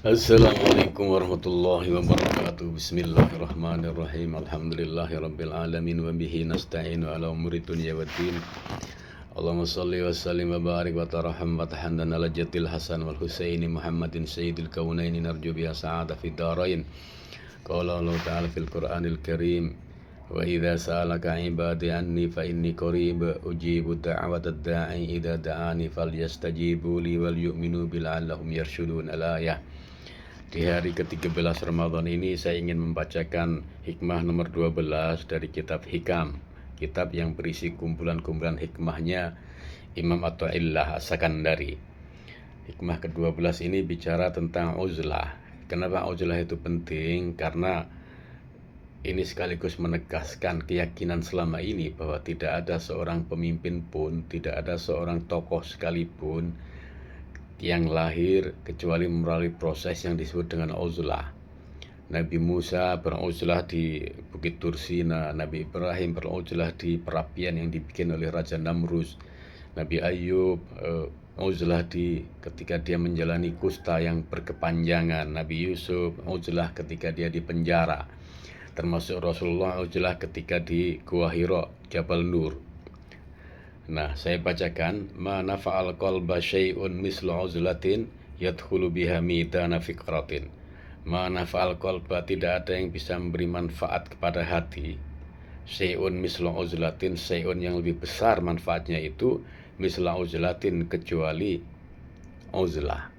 Assalamualaikum warahmatullahi wabarakatuh. Bismillahirrahmanirrahim. Alhamdulillahirabbil alamin wa bihi nasta'inu ala umuri dunya waddin. Allahumma shalli wa sallim wa barik wa tarham wa tahannan ala jaddil Hasan wal Husaini Muhammadin sayyidil kaunaini narju biha sa'ada fid darain. Qala Allah ta'ala fil Qur'anil Karim, wa idza sa'alaka 'ibadi anni fa inni qarib ujibu da'watad da'i idza da'ani falyastajibu li wal yu'minu bil 'allahum yarshudun. Al-ayah. Di hari ke-13 Ramadan ini saya ingin membacakan hikmah nomor 12 dari kitab Hikam, kitab yang berisi kumpulan-kumpulan hikmahnya Imam Athaillah As-Sakandari. Hikmah ke-12 ini bicara tentang uzlah. Kenapa uzlah itu penting? Karena ini sekaligus menegaskan keyakinan selama ini bahwa tidak ada seorang pemimpin pun, tidak ada seorang tokoh sekalipun yang lahir kecuali melalui proses yang disebut dengan uzlah. Nabi Musa beruzlah di Bukit Tursina, Nabi Ibrahim beruzlah di perapian yang dibikin oleh Raja Namrus, Nabi Ayub uzlah ketika dia menjalani kusta yang berkepanjangan, Nabi Yusuf uzlah ketika dia di penjara, termasuk Rasulullah uzlah ketika di Gua Hira, Jabal Nur. Nah, saya bacakan, ma nafa'al qalba syai'un mislu uzlatin yadkhulu biha midana fikratin. Ma nafa'al qalba, tidak ada yang bisa memberi manfaat kepada hati. Syai'un mislu uzlatin, syai'un yang lebih besar manfaatnya itu mislu uzlatin, kecuali uzlah.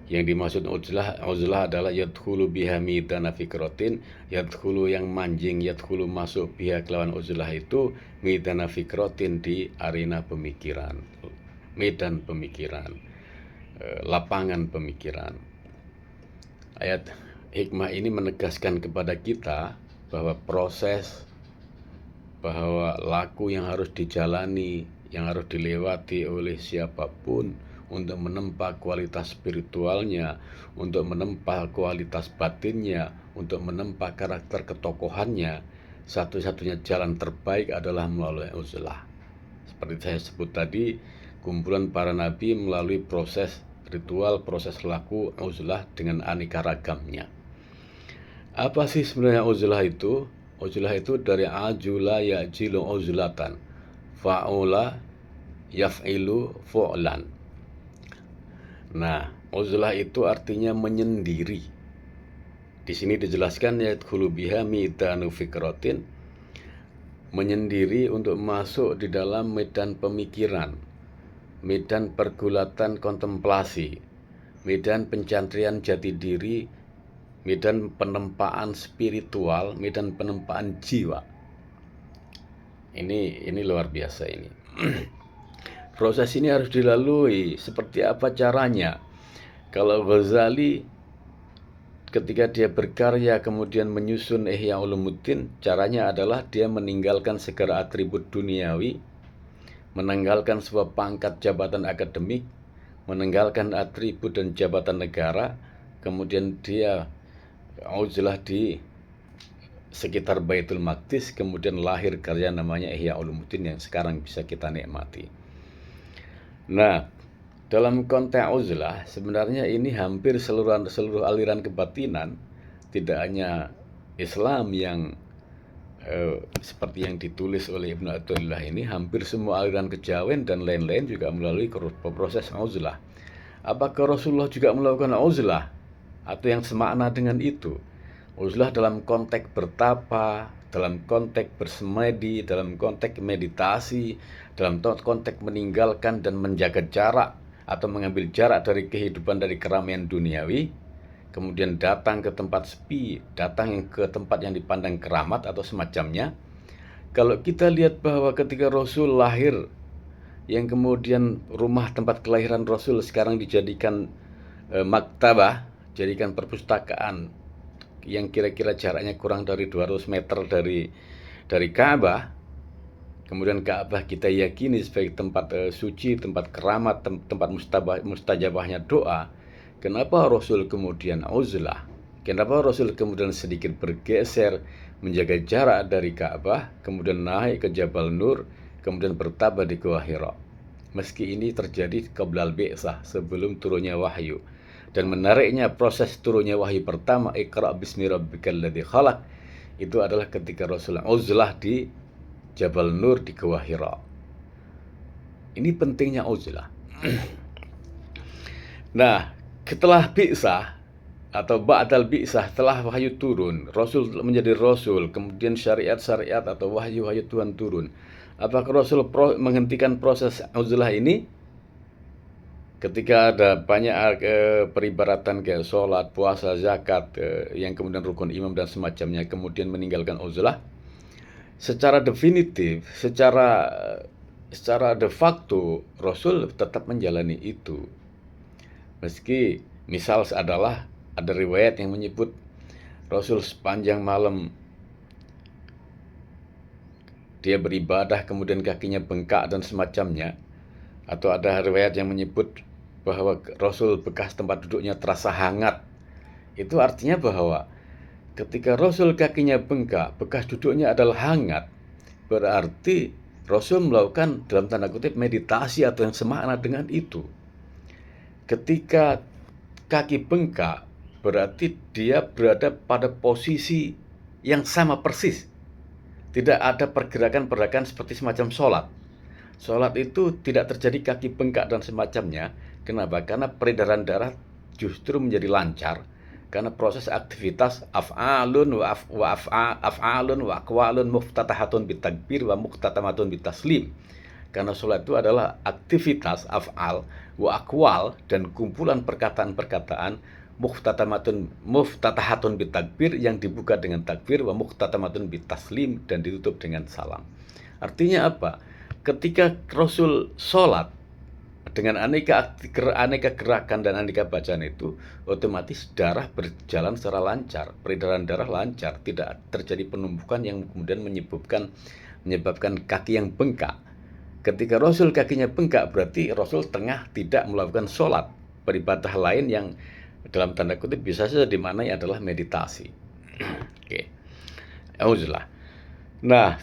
Yang dimaksud uzlah adalah yadkhulu biha midana fikratin, yadkhulu yang manjing, yadkhulu masuk biha kelawan uzlah itu midana fikratin, di arena pemikiran, medan pemikiran, lapangan pemikiran. Ayat hikmah ini menegaskan kepada kita bahwa proses, bahwa laku yang harus dijalani, yang harus dilewati oleh siapapun untuk menempa kualitas spiritualnya, untuk menempa kualitas batinnya, untuk menempa karakter ketokohannya, satu-satunya jalan terbaik adalah melalui uzlah. Seperti saya sebut tadi, kumpulan para nabi melalui proses ritual, proses laku uzlah dengan aneka ragamnya. Apa sih sebenarnya uzlah itu? Uzlah itu dari ajula ya'jilu uzlatan, fa'ula yaf'ilu fu'lan. Nah, uzlah itu artinya menyendiri. Di sini dijelaskan yadkhulu biha midanu fikratin, menyendiri untuk masuk di dalam medan pemikiran, medan pergulatan kontemplasi, medan pencarian jati diri, medan penempaan spiritual, medan penempaan jiwa. Ini luar biasa ini. Proses ini harus dilalui. Seperti apa caranya? Kalau Ghazali ketika dia berkarya kemudian menyusun Ihya Ulumuddin, caranya adalah dia meninggalkan segala atribut duniawi, meninggalkan sebuah pangkat jabatan akademik, meninggalkan atribut dan jabatan negara, kemudian dia uzlah di sekitar Baitul Maqdis, kemudian lahir karya namanya Ihya Ulumuddin yang sekarang bisa kita nikmati. Nah, dalam konteks uzlah sebenarnya ini hampir seluruh aliran kebatinan, tidak hanya Islam yang seperti yang ditulis oleh Ibnu Athaillah ini, hampir semua aliran kejawen dan lain-lain juga melalui proses uzlah. Apakah Rasulullah juga melakukan uzlah atau yang semakna dengan itu? Uzlah dalam konteks bertapa, dalam konteks bersemedi, dalam konteks meditasi, dalam konteks meninggalkan dan menjaga jarak atau mengambil jarak dari kehidupan, dari keramaian duniawi, kemudian datang ke tempat sepi, datang ke tempat yang dipandang keramat atau semacamnya. Kalau kita lihat bahwa ketika Rasul lahir, yang kemudian rumah tempat kelahiran Rasul sekarang dijadikan maktabah, jadikan perpustakaan yang kira-kira jaraknya kurang dari 200 meter dari Ka'bah. Kemudian Ka'bah kita yakini sebagai tempat suci, tempat keramat, tempat mustajabahnya doa. Kenapa Rasul kemudian uzlah? Kenapa Rasul kemudian sedikit bergeser, menjaga jarak dari Ka'bah, kemudian naik ke Jabal Nur, kemudian bertapa di Gua Hira? Meski ini terjadi qoblal bi'tsah, sebelum turunnya wahyu. dan menariknya proses turunnya wahyu pertama, Iqra bismi rabbikal ladzi khalaq, itu adalah ketika Rasulullah uzlah di Jabal Nur di Gua Hira. Ini pentingnya uzlah. Nah, setelah bi'sah atau ba'dal bi'sah, setelah wahyu turun, Rasul menjadi Rasul, kemudian syariat-syariat atau wahyu-wahyu Tuhan turun. Apakah Rasul menghentikan proses uzlah ini? Ketika ada banyak peribaratan kayak sholat, puasa, zakat, yang kemudian rukun imam dan semacamnya, kemudian meninggalkan uzlah, secara definitif, secara de facto, Rasul tetap menjalani itu. Meski misal adalah ada riwayat yang menyebut Rasul sepanjang malam dia beribadah kemudian kakinya bengkak dan semacamnya, atau ada riwayat yang menyebut bahwa Rasul bekas tempat duduknya terasa hangat. Itu artinya bahwa ketika Rasul kakinya bengkak, bekas duduknya adalah hangat, berarti Rasul melakukan dalam tanda kutip meditasi atau yang semakna dengan itu. Ketika kaki bengkak, berarti dia berada pada posisi yang sama persis. Tidak ada pergerakan-pergerakan seperti semacam sholat. Sholat itu tidak terjadi kaki bengkak dan semacamnya. Kenapa? Karena peredaran darah justru menjadi lancar. Karena proses aktivitas af'alun wa aqwalun muftatahatun bitakbir wa muqtatamatun bitaslim. Karena sholat itu adalah aktivitas af'al wa aqwal dan kumpulan perkataan-perkataan muftatahatun bitakbir yang dibuka dengan takbir wa muqtatamatun bitaslim dan ditutup dengan salam. Artinya apa? Ketika Rasul sholat dengan aneka gerakan dan aneka bacaan itu, otomatis darah berjalan secara lancar, peredaran darah lancar, tidak terjadi penumpukan yang kemudian menyebabkan kaki yang bengkak. Ketika Rasul kakinya bengkak, berarti Rasul tengah tidak melakukan sholat, beribadah lain yang dalam tanda kutip bisa saja dimaknai adalah meditasi. Oke. Uzlah. Nah,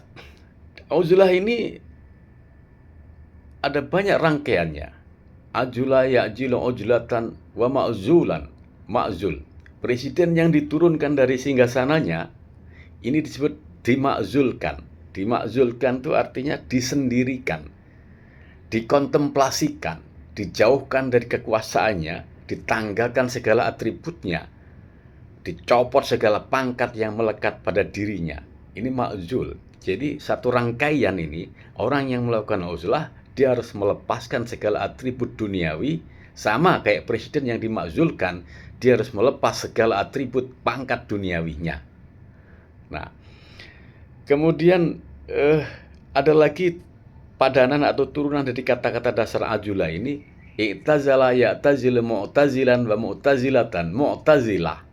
uzlah ini ada banyak rangkaiannya. Ajula ya'jilu ujlatan wa ma'zulan. Ma'zul. Presiden yang diturunkan dari singgasananya ini disebut dimakzulkan. Dimakzulkan itu artinya disendirikan, dikontemplasikan, dijauhkan dari kekuasaannya, ditanggalkan segala atributnya, dicopot segala pangkat yang melekat pada dirinya. Ini ma'zul. Jadi satu rangkaian ini, orang yang melakukan uzlah, dia harus melepaskan segala atribut duniawi, sama kayak presiden yang dimakzulkan, dia harus melepas segala atribut pangkat duniawinya. Nah, kemudian ada lagi padanan atau turunan dari kata-kata dasar ajula ini, i'tazala ya'tazil mu'tazilan wa mu'tazilatan. Mu'tazilah,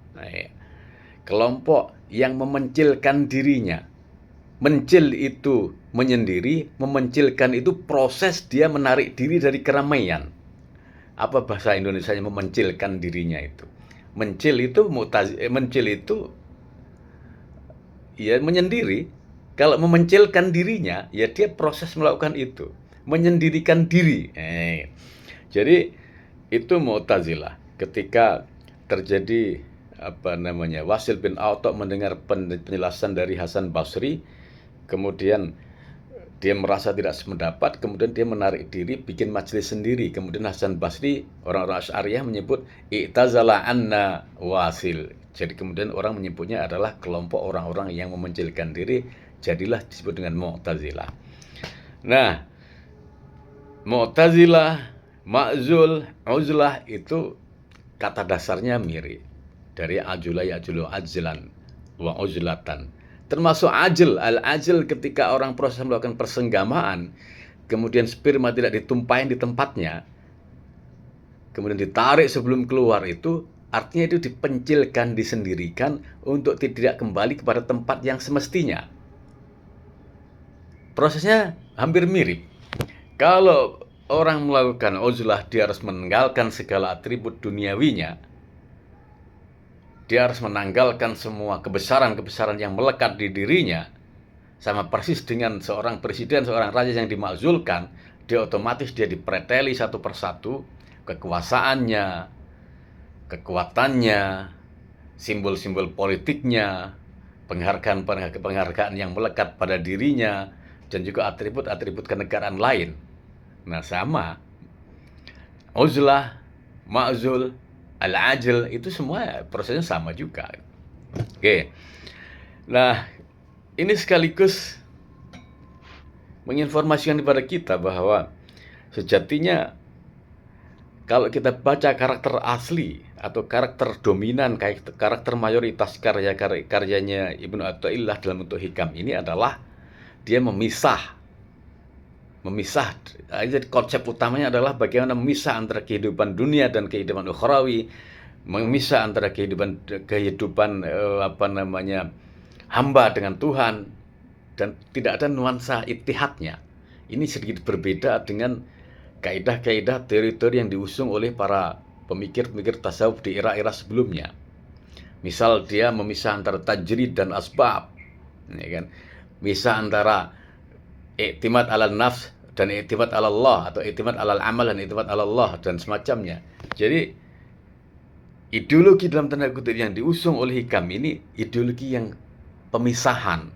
kelompok yang memencilkan dirinya. Mencil itu menyendiri, memencilkan itu proses dia menarik diri dari keramaian. Apa bahasa Indonesianya memencilkan dirinya itu? Mencil itu ya menyendiri. Kalau memencilkan dirinya, ya dia proses melakukan itu, menyendirikan diri. Jadi itu Mu'tazilah. Ketika terjadi Wasil bin A'ta mendengar penjelasan dari Hasan Basri, kemudian dia merasa tidak sependapat, kemudian dia menarik diri, bikin majelis sendiri. Kemudian Hasan Basri, orang-orang Asy'ariyah menyebut i'tazala anna Wasil. Jadi kemudian orang menyebutnya adalah kelompok orang-orang yang memencilkan diri, jadilah disebut dengan Mu'tazilah. Nah, Mu'tazilah, ma'zul, uzlah itu kata dasarnya mirip dari ajula ya'julu ajlan wa uzlatan. Termasuk ajl, al-ajl ketika orang proses melakukan persenggamaan, kemudian sperma tidak ditumpahin di tempatnya, kemudian ditarik sebelum keluar, itu artinya itu dipencilkan, disendirikan untuk tidak kembali kepada tempat yang semestinya. Prosesnya hampir mirip. Kalau orang melakukan uzlah, dia harus menanggalkan segala atribut duniawinya. Dia harus menanggalkan semua kebesaran-kebesaran yang melekat di dirinya. Sama persis dengan seorang presiden, seorang raja yang dimakzulkan, dia otomatis dia dipreteli satu persatu kekuasaannya, kekuatannya, simbol-simbol politiknya, penghargaan yang melekat pada dirinya, dan juga atribut-atribut kenegaraan lain. Nah, sama uzlah, ma'zul, al-ajl itu semua prosesnya sama juga. Oke. Nah, ini sekaligus menginformasikan kepada kita bahwa sejatinya kalau kita baca karakter asli atau karakter dominan, karakter mayoritas karyanya Ibnu Athaillah dalam bentuk hikam ini adalah dia memisah. Jadi konsep utamanya adalah bagaimana memisah antara kehidupan dunia dan kehidupan ukhrawi, memisah antara kehidupan hamba dengan Tuhan, dan tidak ada nuansa ittihadnya. Ini sedikit berbeda dengan kaidah-kaidah teori-teori yang diusung oleh para pemikir-pemikir tasawuf di era-era sebelumnya. Misal dia memisah antara tajrid dan asbab, ya kan? Misah antara i'timad ala nafs dan i'timad ala Allah, atau i'timad ala amal dan i'timad ala Allah, dan semacamnya. Jadi ideologi dalam tanda kutip yang diusung oleh hikam ini ideologi yang pemisahan.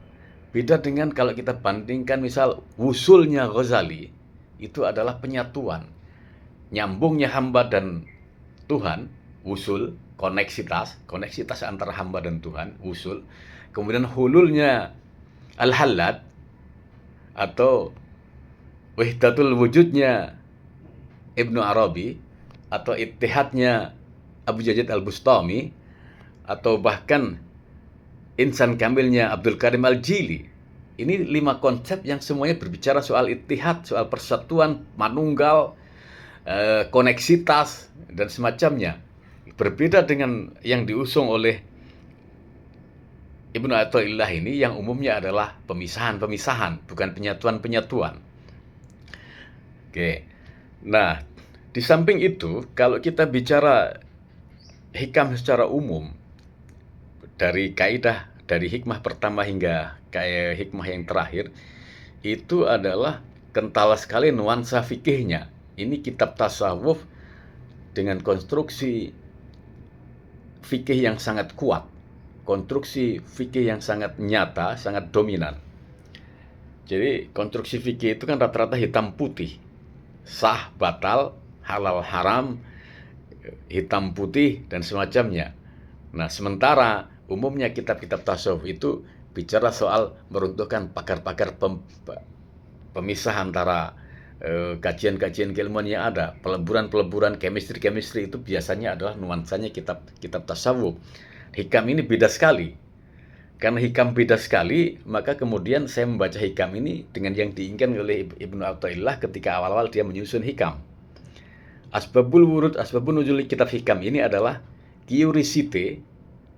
Beda dengan kalau kita bandingkan misal wusulnya Ghazali, itu adalah penyatuan. Nyambungnya hamba dan Tuhan, wusul, koneksitas antara hamba dan Tuhan, wusul. Kemudian hululnya Al-Hallad atau wahdatul wujudnya Ibnu Arabi, atau ittihadnya Abu Yazid Al-Bustami, atau bahkan insan kamilnya Abdul Karim Al-Jili. Ini 5 konsep yang semuanya berbicara soal ittihad, soal persatuan, manunggal, koneksitas, dan semacamnya. Berbeda dengan yang diusung oleh Ibnu Athaillah ini, yang umumnya adalah pemisahan-pemisahan, bukan penyatuan-penyatuan. Oke. Nah, di samping itu, kalau kita bicara hikam secara umum, dari kaidah, dari hikmah pertama hingga hikmah yang terakhir, itu adalah kental sekali nuansa fikihnya. Ini kitab tasawuf dengan konstruksi fikih yang sangat kuat, konstruksi fikih yang sangat nyata, sangat dominan. Jadi konstruksi fikih itu kan rata-rata hitam putih, sah, batal, halal, haram, hitam putih, dan semacamnya. Nah, sementara umumnya kitab-kitab tasawuf itu bicara soal meruntuhkan pagar-pagar pemisah antara kajian-kajian keilmuan yang ada, peleburan-peleburan, chemistry itu biasanya adalah nuansanya kitab tasawuf. Hikam ini beda sekali. Karena hikam beda sekali, maka kemudian saya membaca hikam ini dengan yang diinginkan oleh Ibnu Athaillah ketika awal-awal dia menyusun hikam. Asbabul wurud, asbabun nuzul kitab hikam ini adalah curiosity,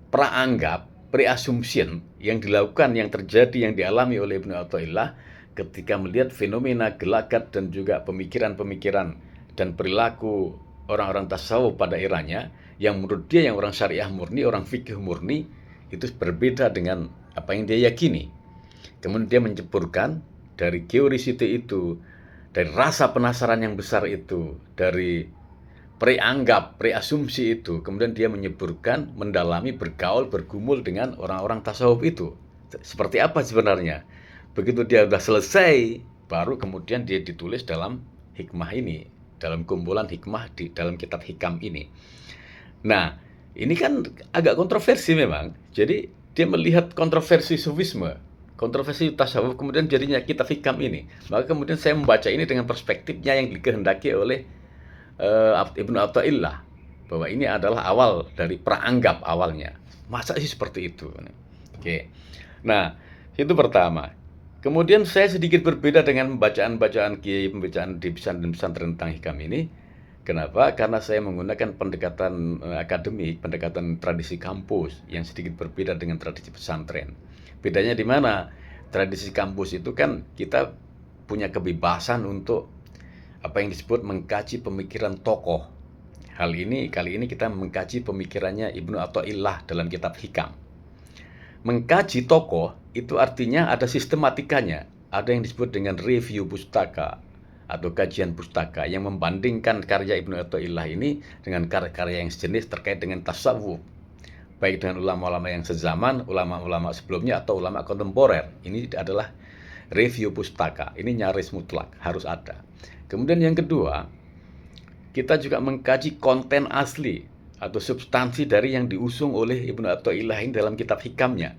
praanggap, pre-assumption yang dilakukan, yang terjadi, yang dialami oleh Ibnu Athaillah ketika melihat fenomena gelagat dan juga pemikiran-pemikiran dan perilaku orang-orang tasawuf pada eranya, yang menurut dia, yang orang syariah murni, orang fikih murni, itu berbeda dengan apa yang dia yakini. Kemudian dia menceburkan dari curiosity itu, dari rasa penasaran yang besar itu, dari preanggap, preasumsi itu, kemudian dia menyeburkan, mendalami, bergaul, bergumul dengan orang-orang tasawuf itu. Seperti apa sebenarnya? Begitu dia sudah selesai, baru kemudian dia ditulis dalam hikmah ini, dalam kumpulan hikmah di dalam kitab hikam ini. Nah, ini kan agak kontroversi memang. Jadi dia melihat kontroversi sufisme, kontroversi tasawuf, kemudian jadinya kitab hikam ini. Maka kemudian saya membaca ini dengan perspektifnya yang dikehendaki oleh Ibnu Athaillah, bahwa ini adalah awal dari praanggap awalnya. Masa sih seperti itu? Oke. Nah, itu pertama. Kemudian saya sedikit berbeda dengan bacaan-bacaan kiai, pembacaan di pesantren tentang hikam ini. Kenapa? Karena saya menggunakan pendekatan akademik, pendekatan tradisi kampus yang sedikit berbeda dengan tradisi pesantren. Bedanya di mana? Tradisi kampus itu kan kita punya kebebasan untuk apa yang disebut mengkaji pemikiran tokoh. Kali ini kita mengkaji pemikirannya Ibnu Athaillah dalam kitab hikam. Mengkaji tokoh itu artinya ada sistematikanya, ada yang disebut dengan review pustaka, atau kajian pustaka yang membandingkan karya Ibnu Athaillah ini dengan karya-karya yang sejenis terkait dengan tasawuf, baik dengan ulama-ulama yang sezaman, ulama-ulama sebelumnya, atau ulama kontemporer. Ini adalah review pustaka. Ini nyaris mutlak, harus ada. Kemudian yang kedua, kita juga mengkaji konten asli atau substansi dari yang diusung oleh Ibnu Athaillah ini dalam kitab hikamnya.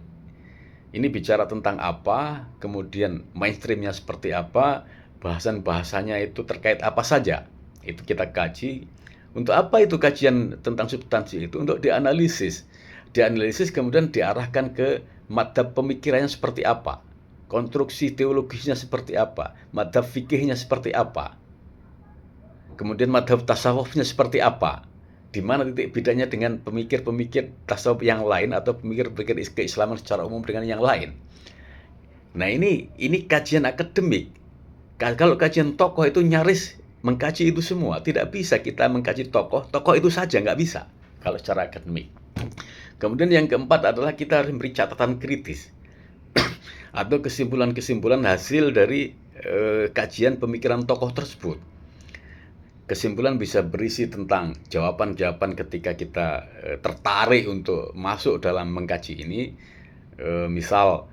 Ini bicara tentang apa, kemudian mainstreamnya seperti apa, bahasan-bahasanya itu terkait apa saja. Itu kita kaji. Untuk apa itu kajian tentang substansi itu? Untuk dianalisis. Dianalisis kemudian diarahkan ke madhab pemikirannya seperti apa, konstruksi teologisnya seperti apa, madhab fikihnya seperti apa, kemudian madhab tasawufnya seperti apa, di mana titik bedanya dengan pemikir-pemikir tasawuf yang lain atau pemikir-pemikir keislaman secara umum dengan yang lain. Nah, ini kajian akademik. Kalau kajian tokoh itu nyaris mengkaji itu semua. Tidak bisa kita mengkaji tokoh itu saja, nggak bisa kalau secara akademik. Kemudian yang keempat adalah kita harus memberi catatan kritis atau kesimpulan-kesimpulan hasil dari kajian pemikiran tokoh tersebut. Kesimpulan bisa berisi tentang jawaban-jawaban ketika kita tertarik untuk masuk dalam mengkaji ini. Misal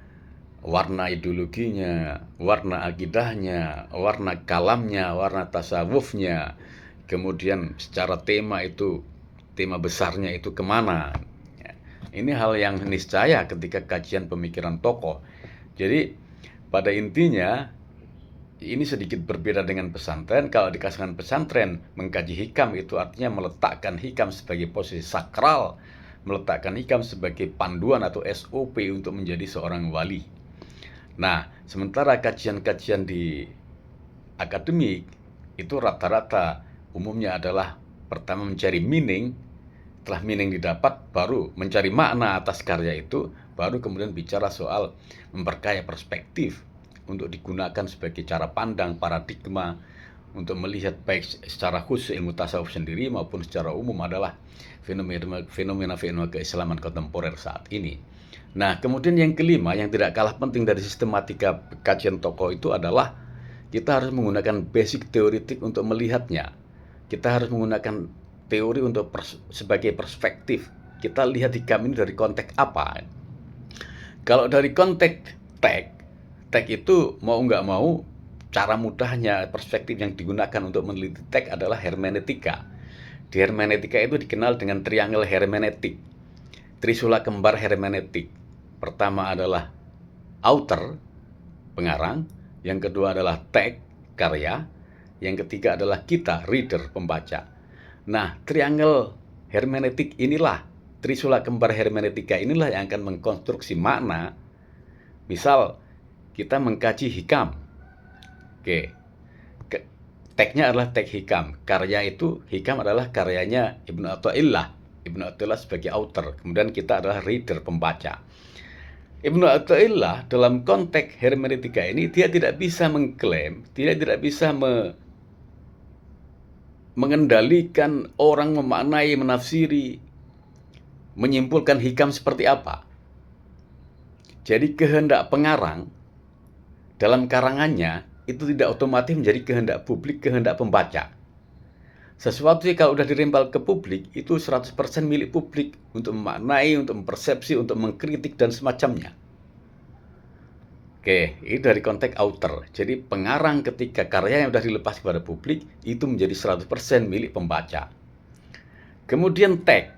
warna ideologinya, warna akidahnya, warna kalamnya, warna tasawufnya, kemudian secara tema besarnya itu kemana. Ini hal yang niscaya ketika kajian pemikiran tokoh. Jadi pada intinya ini sedikit berbeda dengan pesantren. Kalau di kalangan pesantren mengkaji hikam itu artinya meletakkan hikam sebagai posisi sakral, meletakkan hikam sebagai panduan atau SOP untuk menjadi seorang wali. Nah, sementara kajian-kajian di akademik itu rata-rata umumnya adalah pertama mencari meaning. Setelah meaning didapat, baru mencari makna atas karya itu, baru kemudian bicara soal memperkaya perspektif untuk digunakan sebagai cara pandang, paradigma untuk melihat baik secara khusus ilmu tasawuf sendiri maupun secara umum adalah fenomena keislaman kontemporer saat ini. Nah, kemudian yang kelima yang tidak kalah penting dari sistematika kajian tokoh itu adalah kita harus menggunakan basic teoretik untuk melihatnya. Kita harus menggunakan teori untuk sebagai perspektif. Kita lihat hikam ini dari konteks apa. Kalau dari konteks teks itu mau nggak mau, cara mudahnya perspektif yang digunakan untuk meneliti teks adalah hermeneutika. Di hermeneutika itu dikenal dengan triangle hermeneutik, trisula kembar hermeneutik. Pertama adalah author, pengarang. Yang kedua adalah teks, karya. Yang ketiga adalah kita, reader, pembaca. Nah, triangle hermeneutik inilah, trisula kembar hermeneutika inilah yang akan mengkonstruksi makna. Misal, kita mengkaji hikam. Oke. Teksnya adalah teks hikam. Karya itu, hikam adalah karyanya Ibnu Athaillah. Ibnu Athaillah sebagai author. Kemudian kita adalah reader, pembaca. Ibnu Athaillah dalam konteks hermeneutika ini, dia tidak bisa mengklaim, dia tidak bisa mengendalikan orang memaknai, menafsiri, menyimpulkan hikam seperti apa. Jadi kehendak pengarang dalam karangannya itu tidak otomatis menjadi kehendak publik, kehendak pembaca. Sesuatu yang kalau sudah dirempel ke publik itu 100% milik publik untuk memaknai, untuk mempersepsi, untuk mengkritik dan semacamnya. Oke, ini dari konteks author. Jadi pengarang ketika karya yang sudah dilepas kepada publik itu menjadi 100% milik pembaca. Kemudian teks.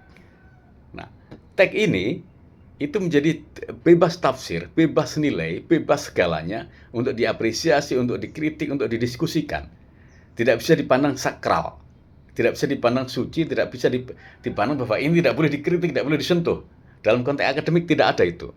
Nah, teks ini itu menjadi bebas tafsir, bebas nilai, bebas segalanya untuk diapresiasi, untuk dikritik, untuk didiskusikan. Tidak bisa dipandang sakral, tidak bisa dipandang suci, tidak bisa dipandang bahwa ini tidak boleh dikritik, tidak boleh disentuh. Dalam konteks akademik tidak ada itu.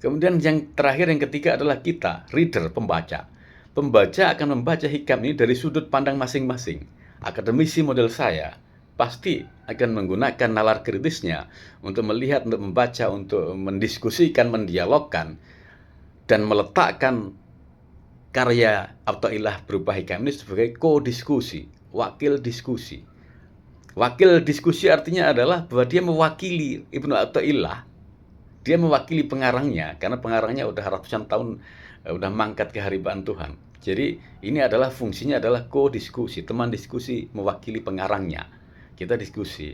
Kemudian yang terakhir, yang ketiga adalah kita, reader, pembaca. Pembaca akan membaca hikam ini dari sudut pandang masing-masing. Akademisi model saya pasti akan menggunakan nalar kritisnya untuk melihat, untuk membaca, untuk mendiskusikan, mendialogkan, dan meletakkan karya Athaillah berupa hikam ini sebagai ko-diskusi, wakil diskusi. Wakil diskusi artinya adalah bahwa dia mewakili Ibnu Athaillah. Dia mewakili pengarangnya, karena pengarangnya udah ratusan tahun udah mangkat ke haribaan Tuhan. Jadi ini adalah fungsinya adalah co-diskusi, teman diskusi mewakili pengarangnya. Kita diskusi.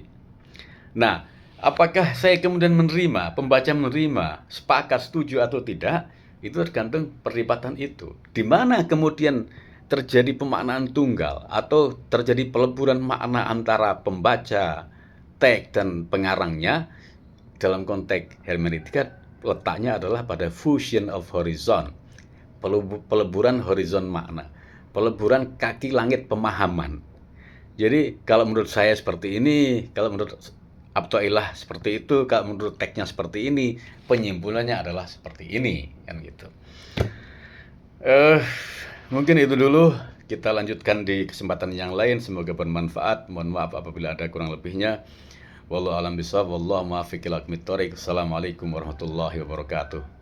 Nah, apakah saya kemudian menerima, pembaca menerima, sepakat, setuju atau tidak, itu tergantung perdebatan itu. Di mana kemudian terjadi pemaknaan tunggal atau terjadi peleburan makna antara pembaca, teks dan pengarangnya dalam konteks hermeneutika, letaknya adalah pada fusion of horizon, peleburan horizon makna, peleburan kaki langit pemahaman. Jadi kalau menurut saya seperti ini, kalau menurut Abtoilah seperti itu, kalau menurut teksnya seperti ini, penyimpulannya adalah seperti ini, kan gitu. Mungkin itu dulu. Kita lanjutkan di kesempatan yang lain. Semoga bermanfaat. Mohon maaf apabila ada kurang lebihnya. Wallahu a'lam bishawab. Wallahu muwaffiq ila aqwamit thoriq. Assalamualaikum warahmatullahi wabarakatuh.